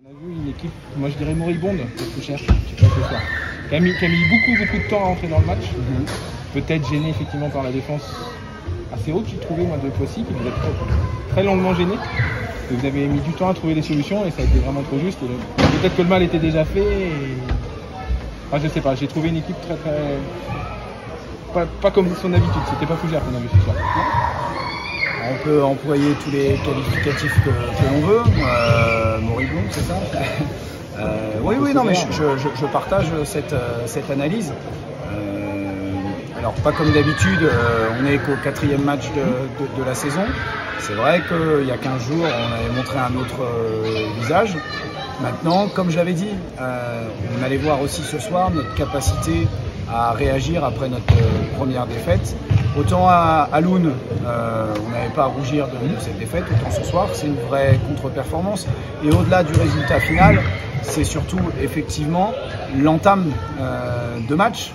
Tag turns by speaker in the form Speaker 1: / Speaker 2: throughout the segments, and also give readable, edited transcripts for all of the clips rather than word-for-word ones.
Speaker 1: On a vu une équipe, moi je dirais moribonde, parce que je cherche ce soir, qui a mis beaucoup de temps à entrer dans le match. Peut-être gêné effectivement par la défense assez haute, j'ai trouvé moi de Poissy, qui vous a très longuement gêné. Et vous avez mis du temps à trouver des solutions et ça a été vraiment trop juste. Peut-être que le mal était déjà fait. Enfin, je sais pas, j'ai trouvé une équipe pas comme son habitude, c'était pas Fougères qu'on a vu ce soir.
Speaker 2: On peut employer tous les qualificatifs que l'on veut, moribond, c'est ça. Oui, non, mais je partage cette analyse. Alors, pas comme d'habitude, on est qu'au 4e match de la saison. C'est vrai qu'il y a 15 jours, on avait montré un autre visage. Maintenant, comme je l'avais dit, on allait voir aussi ce soir notre capacité à réagir après notre première défaite. Autant à Loun, on n'avait pas à rougir de cette défaite, autant ce soir, c'est une vraie contre-performance. Et au-delà du résultat final, c'est surtout effectivement l'entame de match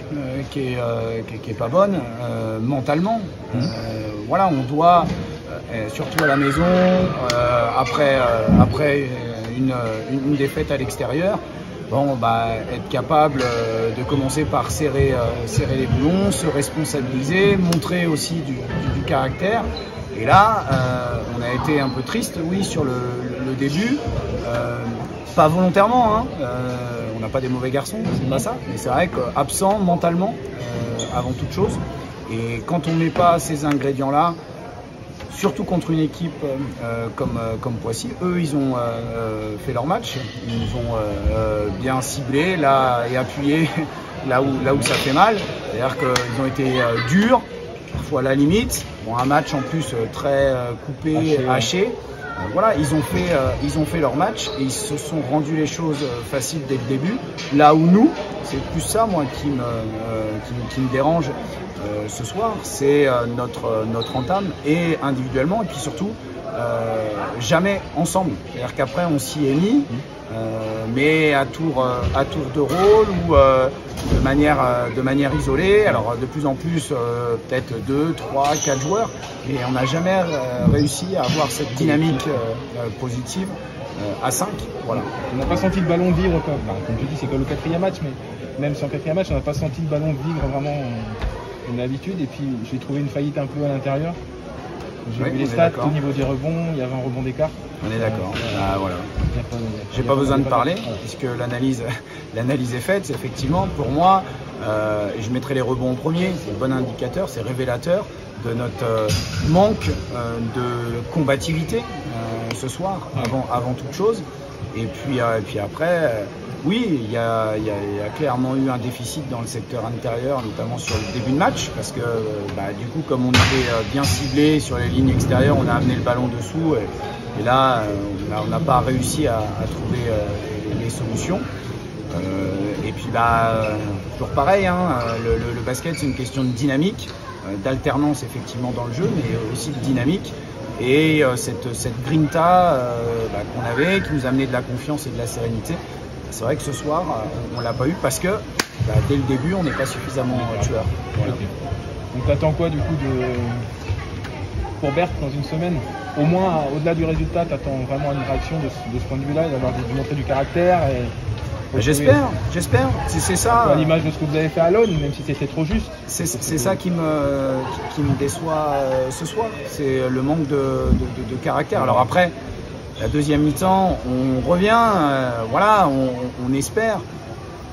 Speaker 2: qui est pas bonne mentalement. Voilà, on doit, surtout à la maison, après une défaite à l'extérieur, être capable de commencer par serrer les boulons, se responsabiliser, montrer aussi du caractère. Et là, on a été un peu triste, oui, sur le début, pas volontairement, hein. On n'a pas des mauvais garçons, c'est pas ça, mais c'est vrai qu'absent mentalement, avant toute chose. Et quand on met pas ces ingrédients-là, surtout contre une équipe comme Poissy, eux ils ont fait leur match, ils nous ont bien ciblé là et appuyé là où ça fait mal, c'est-à-dire qu'ils ont été durs, parfois à la limite, un match en plus très coupé, haché. Voilà, ils ont fait leur match et ils se sont rendus les choses faciles dès le début. Là où nous, c'est plus ça moi qui me dérange ce soir, c'est notre entame et individuellement et puis surtout jamais ensemble. C'est-à-dire qu'après on s'y est mis, mais à tour de rôle ou de manière isolée. Alors de plus en plus peut-être 2, 3, 4 joueurs, et on n'a jamais réussi à avoir cette dynamique positive à 5. Voilà.
Speaker 1: On n'a pas senti le ballon vivre comme tu dis, c'est que le 4e match, mais même sans 4e match, on n'a pas senti le ballon vivre vraiment comme d'habitude. Et puis j'ai trouvé une faillite un peu à l'intérieur. J'ai vu les stats au niveau des rebonds, il y avait un rebond d'écart.
Speaker 2: On est d'accord. Voilà. J'ai pas besoin de parler puisque l'analyse est faite. Effectivement, pour moi, je mettrai les rebonds en premier. C'est le bon indicateur, c'est révélateur de notre manque de combativité ce soir, avant toute chose. Et puis après, oui, il y a clairement eu un déficit dans le secteur intérieur, notamment sur le début de match, parce que du coup, comme on était bien ciblé sur les lignes extérieures, on a amené le ballon dessous, et là, on n'a pas réussi à trouver les solutions. Et puis toujours pareil, hein, le basket, c'est une question de dynamique, d'alternance effectivement dans le jeu, mais aussi de dynamique. Et cette grinta qu'on avait, qui nous amenait de la confiance et de la sérénité, c'est vrai que ce soir, on ne l'a pas eu parce que dès le début, on n'est pas suffisamment tueur. Voilà.
Speaker 1: Okay. Donc tu attends quoi du coup pour Berck dans une semaine? Au moins, au-delà du résultat, tu attends vraiment une réaction de ce point de vue-là, d'avoir montrer du caractère
Speaker 2: J'espère, c'est ça.
Speaker 1: À l'image de ce que vous avez fait à Loun, même si c'était trop juste.
Speaker 2: C'est ça qui me déçoit ce soir, c'est le manque de caractère. Alors après, la deuxième mi-temps, on revient, on espère.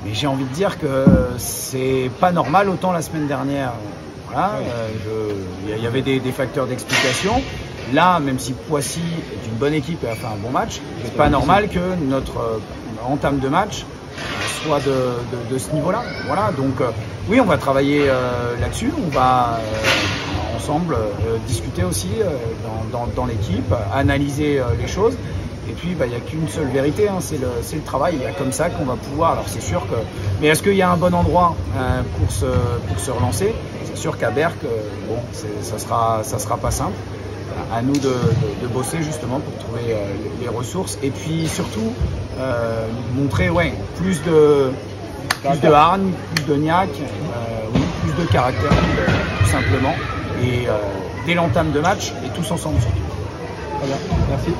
Speaker 2: Mais j'ai envie de dire que c'est pas normal autant la semaine dernière. Voilà, il y avait des facteurs d'explication. Là, même si Poissy est une bonne équipe et a fait un bon match, c'est pas normal que notre entame de match soit de ce niveau-là. Voilà, donc oui, on va travailler là-dessus. On va ensemble discuter aussi dans l'équipe, analyser les choses. Et puis, il n'y a qu'une seule vérité, hein, c'est le travail. Il y a comme ça qu'on va pouvoir. Alors, c'est sûr que. Mais est-ce qu'il y a un bon endroit pour se relancer? C'est sûr qu'à Berck, ça sera pas simple. À nous de bosser justement pour trouver les ressources et puis surtout montrer plus de hargne, plus de niaque, plus de caractère tout simplement et dès l'entame de match et tous ensemble surtout.
Speaker 1: Très bien, merci.